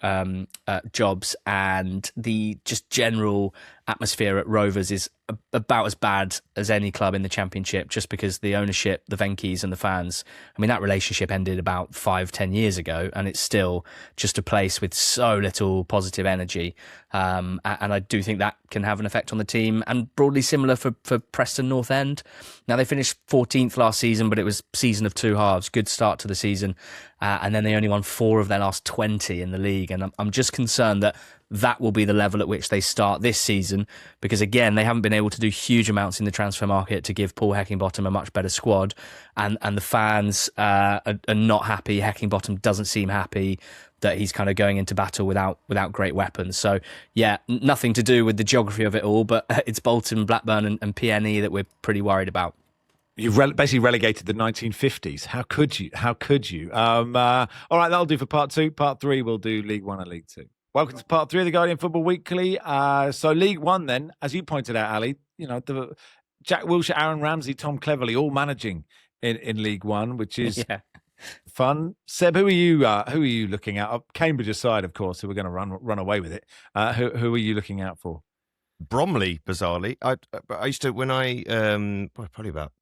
jobs, and the just general atmosphere at Rovers is about as bad as any club in the Championship, just because the ownership, the Venky's and the fans, I mean, that relationship ended about 5-10 years ago, and it's still just a place with so little positive energy. And I do think that can have an effect on the team, and broadly similar for Preston North End. Now, they finished 14th last season, but it was season of two halves, good start to the season, and then they only won 4 of their last 20 in the league. And I'm just concerned that will be the level at which they start this season, because again, they haven't been able to do huge amounts in the transfer market to give Paul Heckingbottom a much better squad, and the fans are not happy. Heckingbottom doesn't seem happy that he's kind of going into battle without great weapons. So yeah, nothing to do with the geography of it all, but it's Bolton, Blackburn and PNE that we're pretty worried about. You've basically relegated the 1950s. How could you? All right, that'll do for part 2. Part 3, we'll do League 1 and League 2. Welcome to part 3 of the Guardian Football Weekly. So League 1 then, as you pointed out, Ali, the Jack Wilshere, Aaron Ramsey, Tom Cleverley all managing in League 1, which is fun. Seb, who are you looking at? Cambridge aside, of course, who are going to run away with it. Who are you looking out for? Bromley, bizarrely. I used to, when probably about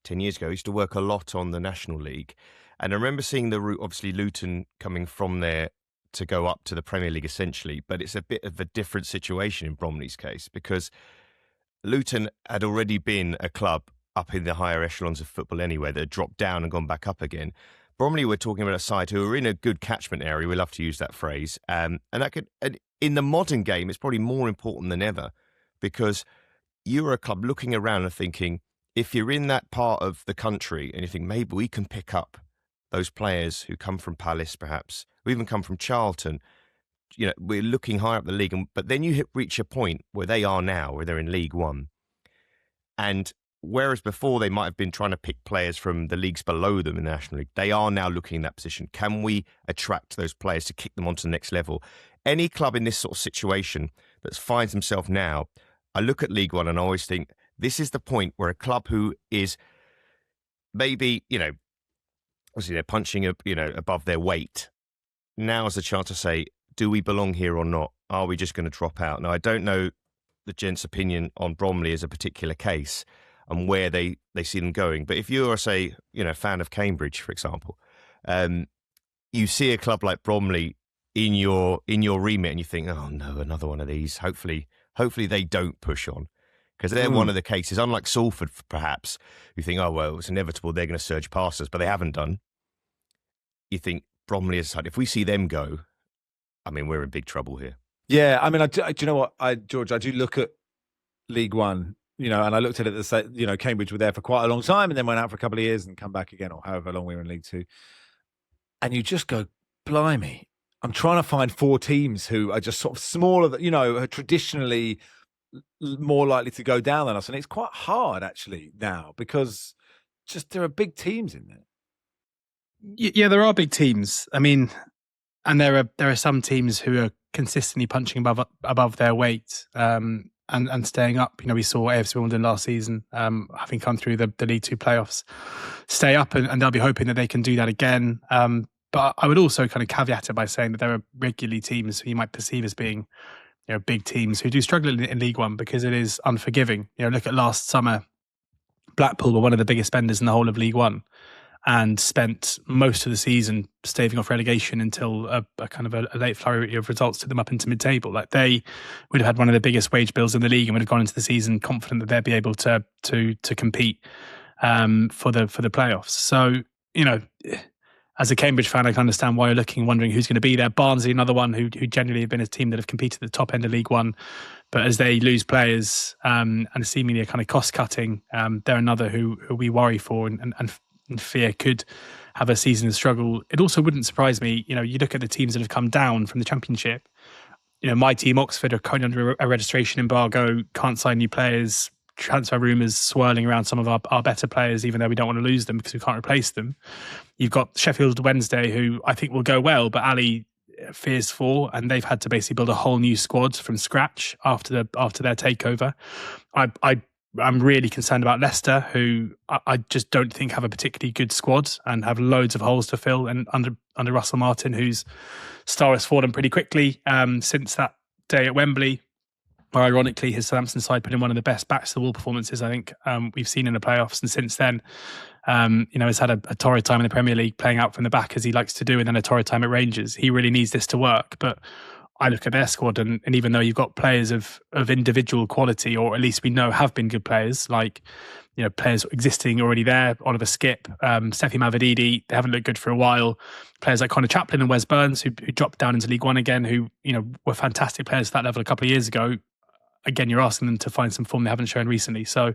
10 years ago, I used to work a lot on the National League. And I remember seeing the route, obviously Luton coming from there to go up to the Premier League essentially, but it's a bit of a different situation in Bromley's case, because Luton had already been a club up in the higher echelons of football anyway that had dropped down and gone back up again. Bromley, we're talking about a side who are in a good catchment area. We love to use that phrase. And in the modern game, it's probably more important than ever, because you're a club looking around and thinking, if you're in that part of the country and you think maybe we can pick up those players who come from Palace, perhaps, or even come from Charlton, we're looking higher up the league. But then you reach a point where they are now, where they're in League 1. And whereas before they might have been trying to pick players from the leagues below them in the National League, they are now looking in that position. Can we attract those players to kick them onto the next level? Any club in this sort of situation that finds himself now, I look at League 1 and I always think, this is the point where a club who is maybe, obviously they're punching up, above their weight. Now is the chance to say, do we belong here or not? Are we just going to drop out? Now, I don't know the gent's opinion on Bromley as a particular case and where they see them going. But if you're, say, a fan of Cambridge, for example, you see a club like Bromley in your remit and you think, oh no, another one of these. Hopefully they don't push on. Because they're one of the cases, unlike Salford, perhaps, you think, oh, well, it's inevitable they're going to surge past us, but they haven't done. You think Bromley is, if we see them go, I mean, we're in big trouble here. Yeah, I mean, do you know what, George, I do look at League 1, and I looked at it, Cambridge were there for quite a long time and then went out for a couple of years and come back again, or however long we were in League 2. And you just go, blimey, I'm trying to find 4 teams who are just sort of smaller, are traditionally more likely to go down than us, and it's quite hard actually now, because just there are big teams in there. Yeah, there are big teams. I mean, and there are some teams who are consistently punching above their weight and staying up. We saw AFC Wimbledon last season, having come through the League 2 playoffs, stay up, and they'll be hoping that they can do that again. But I would also kind of caveat it by saying that there are regularly teams who you might perceive as being big teams who do struggle in League 1 because it is unforgiving. Look at last summer. Blackpool were one of the biggest spenders in the whole of League 1 and spent most of the season staving off relegation until a kind of a late flurry of results took them up into mid-table. Like, they would have had one of the biggest wage bills in the league and would have gone into the season confident that they'd be able to compete for the playoffs. So, as a Cambridge fan, I can understand why you're looking, wondering who's going to be there. Barnsley, another one who generally have been a team that have competed at the top end of League 1. But as they lose players and seemingly a kind of cost-cutting, they're another who we worry for and fear could have a season of struggle. It also wouldn't surprise me, you look at the teams that have come down from the Championship. My team, Oxford, are currently under a registration embargo, can't sign new players, transfer rumours swirling around some of our better players, even though we don't want to lose them because we can't replace them. You've got Sheffield Wednesday, who I think will go well, but Ali fears for, and they've had to basically build a whole new squad from scratch after their takeover. I'm really concerned about Leicester, who I just don't think have a particularly good squad and have loads of holes to fill. And under Russell Martin, whose star has fallen pretty quickly since that day at Wembley. where ironically his Southampton side put in one of the best backs-to-the-wall performances I think we've seen in the playoffs. And since then, he's had a torrid time in the Premier League playing out from the back as he likes to do, and then a torrid time at Rangers. He really needs this to work. But I look at their squad and even though you've got players of individual quality, or at least we know have been good players, like players existing already there, Oliver Skipp, Sefi Mavididi, they haven't looked good for a while. Players like Connor Chaplin and Wes Burns, who dropped down into League One again, who were fantastic players at that level a couple of years ago. Again, you're asking them to find some form they haven't shown recently. So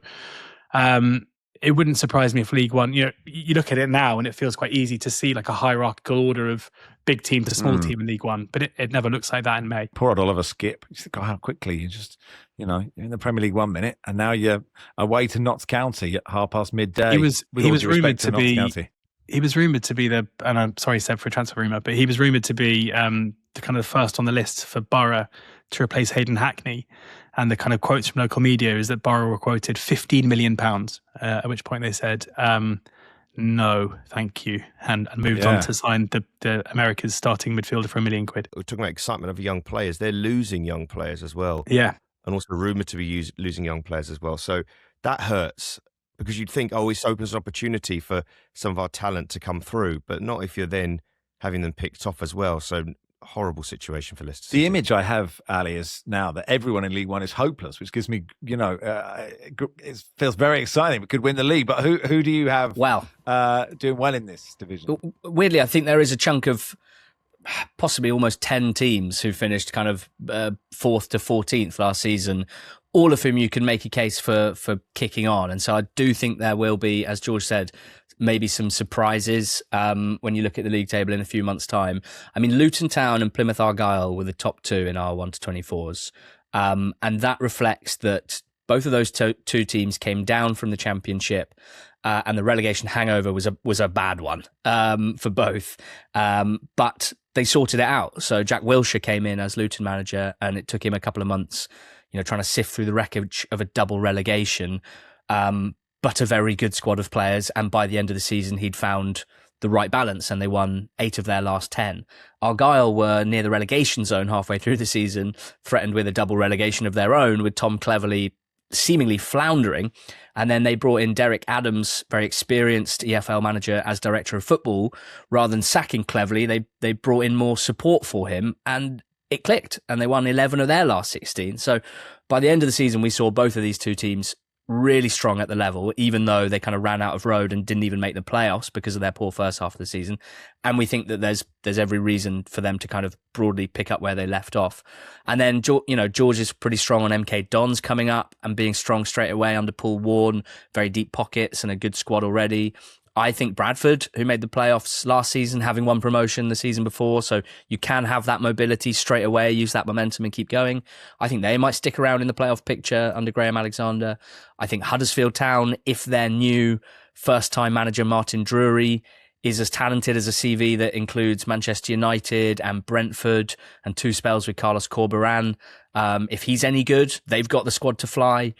it wouldn't surprise me if League One, you look at it now and it feels quite easy to see like a hierarchical order of big team to small team in League One, but it never looks like that in May. Poor old Oliver Skipp. You think, how quickly you just, you're in the Premier League 1 minute and now you're away to Notts County at midday. He was rumoured to be the, and I'm sorry Seb for a transfer rumour, but he was rumoured to be the kind of first on the list for Borough to replace Hayden Hackney. And the kind of quotes from local media is that Borough were quoted £15 million, at which point they said, no, thank you, and moved on to sign the America's starting midfielder for £1 million. We're talking about excitement of young players. They're losing young players as well. Yeah. And also rumoured to be losing young players as well. So that hurts because you'd think, this opens an opportunity for some of our talent to come through, but not if you're then having them picked off as well. So horrible situation for Leicester City. The image I have, Ali, is now that everyone in League One is hopeless, which gives me, it feels very exciting. We could win the league, but who do you have doing well in this division? Weirdly, I think there is a chunk of possibly almost 10 teams who finished kind of 4th to 14th last season, all of whom you can make a case for kicking on. And so I do think there will be, as George said, maybe some surprises when you look at the league table in a few months' time. I mean, Luton Town and Plymouth Argyle were the top two in our 1 to 24s. And that reflects that both of those two teams came down from the Championship and the relegation hangover was a bad one for both. But they sorted it out. So Jack Wilshere came in as Luton manager and it took him a couple of months, trying to sift through the wreckage of a double relegation. But a very good squad of players. And by the end of the season, he'd found the right balance and they won 8 of their last 10. Argyle were near the relegation zone halfway through the season, threatened with a double relegation of their own, with Tom Cleverley seemingly floundering. And then they brought in Derek Adams, very experienced EFL manager, as director of football. Rather than sacking Cleverley, they brought in more support for him and it clicked and they won 11 of their last 16. So by the end of the season, we saw both of these two teams really strong at the level, even though they kind of ran out of road and didn't even make the playoffs because of their poor first half of the season. And we think that there's every reason for them to kind of broadly pick up where they left off. And then, George is pretty strong on MK Dons coming up and being strong straight away under Paul Warne, very deep pockets and a good squad already. I think Bradford, who made the playoffs last season, having won promotion the season before, so you can have that mobility straight away, use that momentum and keep going. I think they might stick around in the playoff picture under Graham Alexander. I think Huddersfield Town, if their new first-time manager Martin Drury is as talented as a CV that includes Manchester United and Brentford and 2 spells with Carlos Corberán, if he's any good, they've got the squad to fly.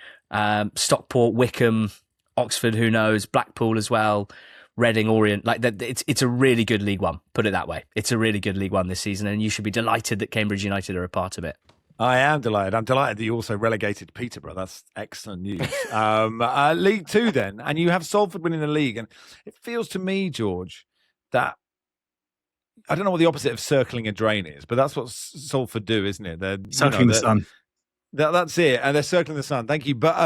Stockport, Wickham, Oxford, who knows, Blackpool as well, Reading, Orient, like that. It's a really good League One, put it that way. It's a really good League One this season, and you should be delighted that Cambridge United are a part of it. I am delighted. I'm delighted that you also relegated Peterborough. That's excellent news. League Two then, and you have Salford winning the league, and it feels to me, George, that I don't know what the opposite of circling a drain is, but that's what Salford do, isn't it? They're circling the sun. That's it, and they're circling the sun. Thank you, but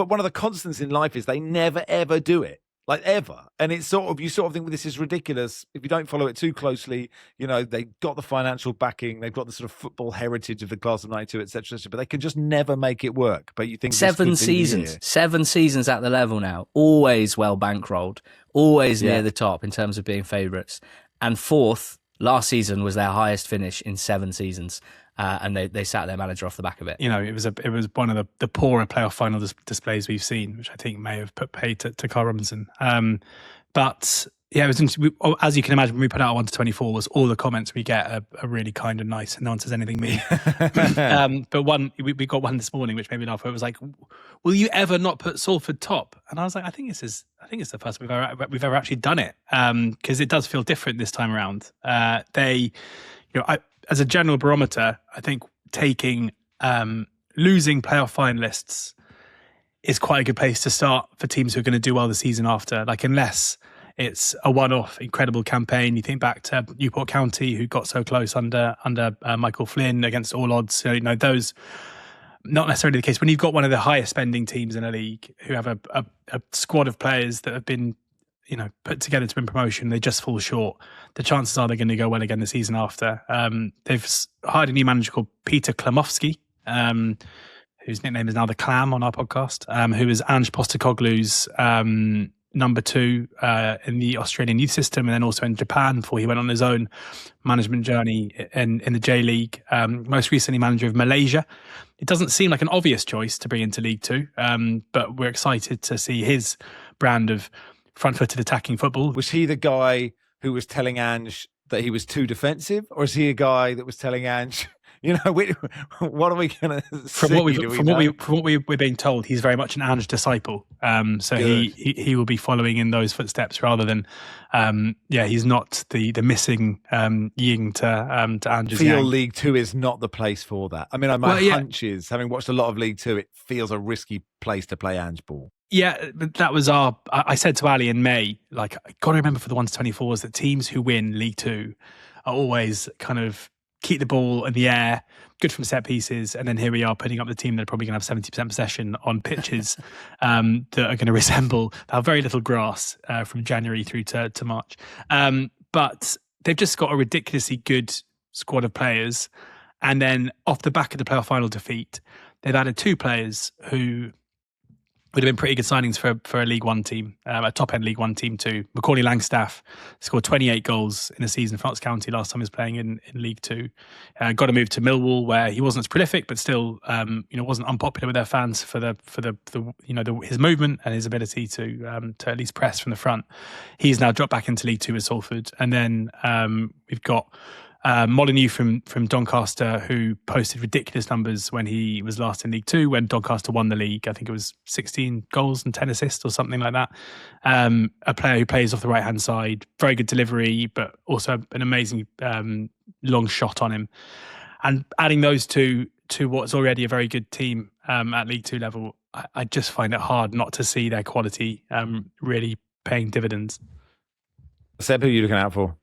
one of the constants in life is they never ever do it, like ever. And it's you sort of think, well, this is ridiculous if you don't follow it too closely. They got the financial backing, they've got the sort of football heritage of the class of '92, etc., but they can just never make it work. But you think 7 seasons at the level now, always well bankrolled, always near the top in terms of being favourites, and 4th last season was their highest finish in 7 seasons. And they sat their manager off the back of it. It was one of the poorer playoff final displays we've seen, which I think may have put pay to Carl Robinson. But yeah, it was interesting. As you can imagine, when we put out 1 to 24, was all the comments we get are really kind and nice, and no one says anything mean. But we got one this morning, which made me laugh. It was like, "Will you ever not put Salford top?" And I was like, I think it's the first we've ever actually done it, because it does feel different this time around. As a general barometer, I think taking losing playoff finalists is quite a good place to start for teams who are going to do well the season after. Like, unless it's a one-off incredible campaign. You think back to Newport County, who got so close under Michael Flynn against all odds. So, you know, those not necessarily the case. When you've got one of the highest spending teams in a league who have a squad of players that have been, you know, put together to win promotion, they just fall short. The chances are they're going to go well again the season after. They've hired a new manager called Peter Klimowski, whose nickname is now the Clam on our podcast, who is Ange Postecoglou's number 2 in the Australian youth system, and then also in Japan before he went on his own management journey in the J League. Most recently manager of Malaysia. It doesn't seem like an obvious choice to bring into League 2, but we're excited to see his brand of front-footed attacking football. Was he the guy who was telling Ange that he was too defensive, or is he a guy that was telling Ange, you know, what are we going to see? From what we're being told, he's very much an Ange disciple. So he will be following in those footsteps rather than, he's not the missing yin to Ange's Feel yang. League 2 is not the place for that. I mean, my hunch is, having watched a lot of League 2, it feels a risky place to play Ange ball. Yeah, that was I said to Ali in May, like, I got to remember for the 1-24s that teams who win League 2 are always kind of keep the ball in the air, good from set pieces, and then here we are putting up the team that are probably going to have 70% possession on pitches that are going to resemble very little grass from January through to March. But they've just got a ridiculously good squad of players, and then off the back of the playoff final defeat, they've added 2 players who would have been pretty good signings for a League One team, a top-end League One team too. Macaulay Langstaff scored 28 goals in a season for Notts County last time he was playing in League Two. Got a move to Millwall, where he wasn't as prolific, but still, wasn't unpopular with their fans for his movement and his ability to at least press from the front. He's now dropped back into League Two with Salford, and then we've got Molyneux from Doncaster, who posted ridiculous numbers when he was last in League Two, when Doncaster won the league. I think it was 16 goals and 10 assists or something like that. A player who plays off the right-hand side, very good delivery, but also an amazing long shot on him. And adding those two to what's already a very good team at League Two level, I just find it hard not to see their quality really paying dividends. Seb, who are you looking out for?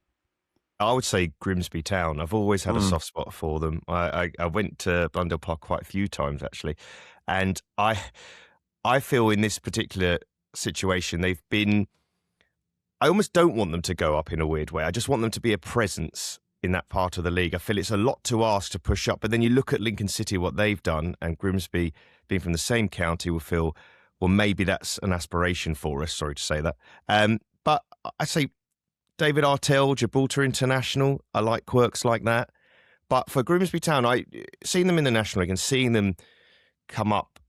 I would say Grimsby Town. I've always had a soft spot for them. I went to Blundell Park quite a few times, actually. And I feel in this particular situation, they've been... I almost don't want them to go up in a weird way. I just want them to be a presence in that part of the league. I feel it's a lot to ask to push up. But then you look at Lincoln City, what they've done, and Grimsby, being from the same county, will feel, well, maybe that's an aspiration for us. Sorry to say that. But I say... David Artell, Gibraltar International, I like quirks like that. But for Grimsby Town, seeing them in the National League and seeing them come up,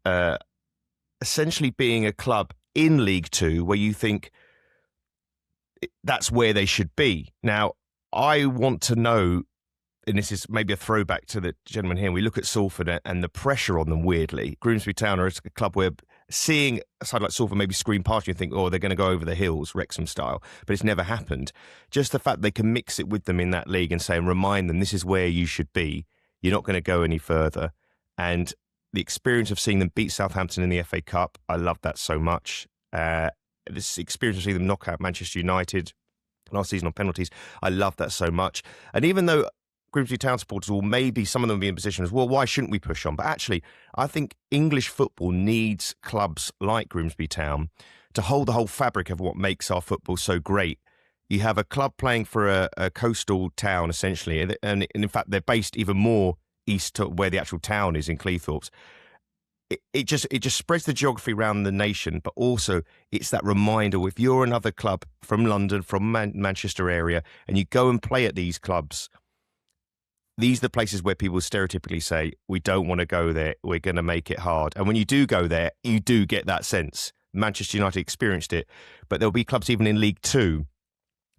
essentially being a club in League Two where you think that's where they should be. Now, I want to know, and this is maybe a throwback to the gentleman here, we look at Salford and the pressure on them weirdly. Grimsby Town are a club where seeing a side like Salford maybe scream past you and think, oh, they're going to go over the hills, Wrexham style, but it's never happened. Just the fact they can mix it with them in that league and say and remind them this is where you should be. You're not going to go any further. And the experience of seeing them beat Southampton in the FA Cup, I love that so much. This experience of seeing them knock out Manchester United last season on penalties, I love that so much. And even though Grimsby Town supporters will maybe some of them be in position as, well, why shouldn't we push on? But actually, I think English football needs clubs like Grimsby Town to hold the whole fabric of what makes our football so great. You have a club playing for a coastal town, essentially, and in fact, they're based even more east to where the actual town is in Cleethorpes. It just spreads the geography around the nation, but also it's that reminder, if you're another club from London, from Manchester area, and you go and play at these clubs, these are the places where people stereotypically say, we don't want to go there, we're going to make it hard. And when you do go there, you do get that sense. Manchester United experienced it, but there'll be clubs even in League Two,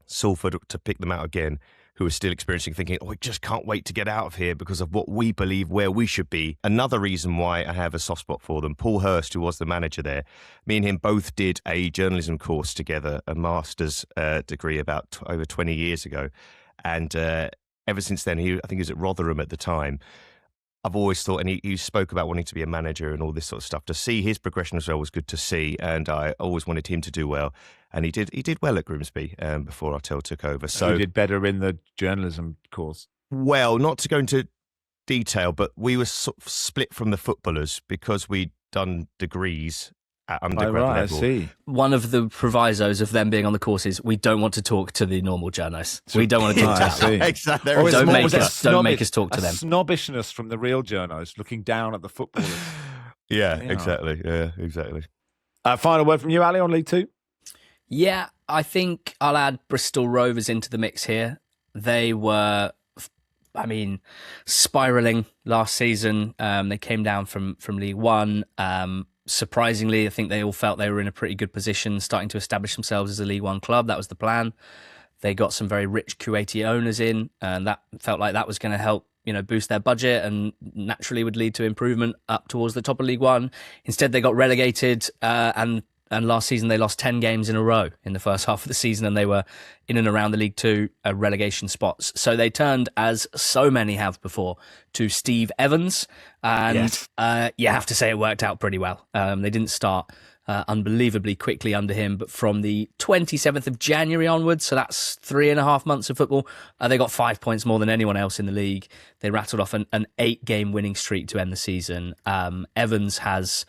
Salford to pick them out again, who are still experiencing, thinking, oh, we just can't wait to get out of here because of what we believe where we should be. Another reason why I have a soft spot for them, Paul Hurst, who was the manager there, me and him both did a journalism course together, a master's degree about over 20 years ago. And ever since then, I think he was at Rotherham at the time. I've always thought, and he spoke about wanting to be a manager and all this sort of stuff. To see his progression as well was good to see, and I always wanted him to do well. And he did well at Grimsby before Artell took over. So he did better in the journalism course. Well, not to go into detail, but we were sort of split from the footballers because we'd done degrees at undergrad level. I see. One of the provisos of them being on the course is we don't want to talk to the normal journalists. We don't want to talk to them. Exactly. Don't make us talk to them. Snobbishness from the real journalists looking down at the footballers. Yeah, exactly. Yeah, exactly. Final word from you, Ali, on League Two? Yeah, I think I'll add Bristol Rovers into the mix here. They were, spiralling last season. They came down from League One. Surprisingly, I think they all felt they were in a pretty good position, starting to establish themselves as a League One club. That was the plan. They got some very rich Kuwaiti owners in, and that felt like that was going to help, boost their budget and naturally would lead to improvement up towards the top of League One. Instead, they got relegated, and last season they lost 10 games in a row in the first half of the season, and they were in and around the League Two relegation spots. So they turned, as so many have before, to Steve Evans, and you have to say it worked out pretty well. They didn't start unbelievably quickly under him, but from the 27th of January onwards, so that's 3.5 months of football, they got 5 points more than anyone else in the league. They rattled off an 8-game winning streak to end the season. Evans has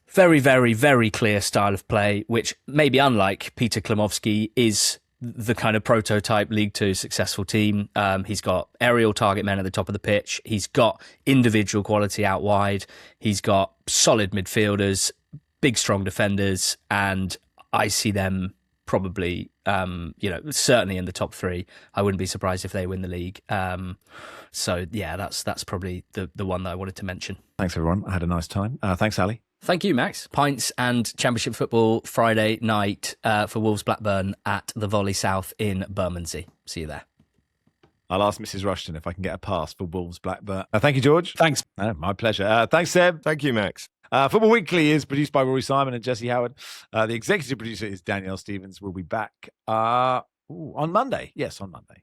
very, very, very clear style of play, which maybe unlike Peter Klimovsky is the kind of prototype League Two successful team. He's got aerial target men at the top of the pitch. He's got individual quality out wide. He's got solid midfielders, big, strong defenders, and I see them probably, certainly in the top three. I wouldn't be surprised if they win the league. So yeah, that's probably the one that I wanted to mention. Thanks, everyone. I had a nice time. Thanks, Ali. Thank you, Max. Pints and Championship football Friday night for Wolves Blackburn at the Volley South in Bermondsey. See you there. I'll ask Mrs. Rushden if I can get a pass for Wolves Blackburn. Thank you, George. Thanks. My pleasure. Thanks, Seb. Thank you, Max. Football Weekly is produced by Rory Simon and Jesse Howard. The executive producer is Danielle Stevens. We'll be back on Monday. Yes, on Monday.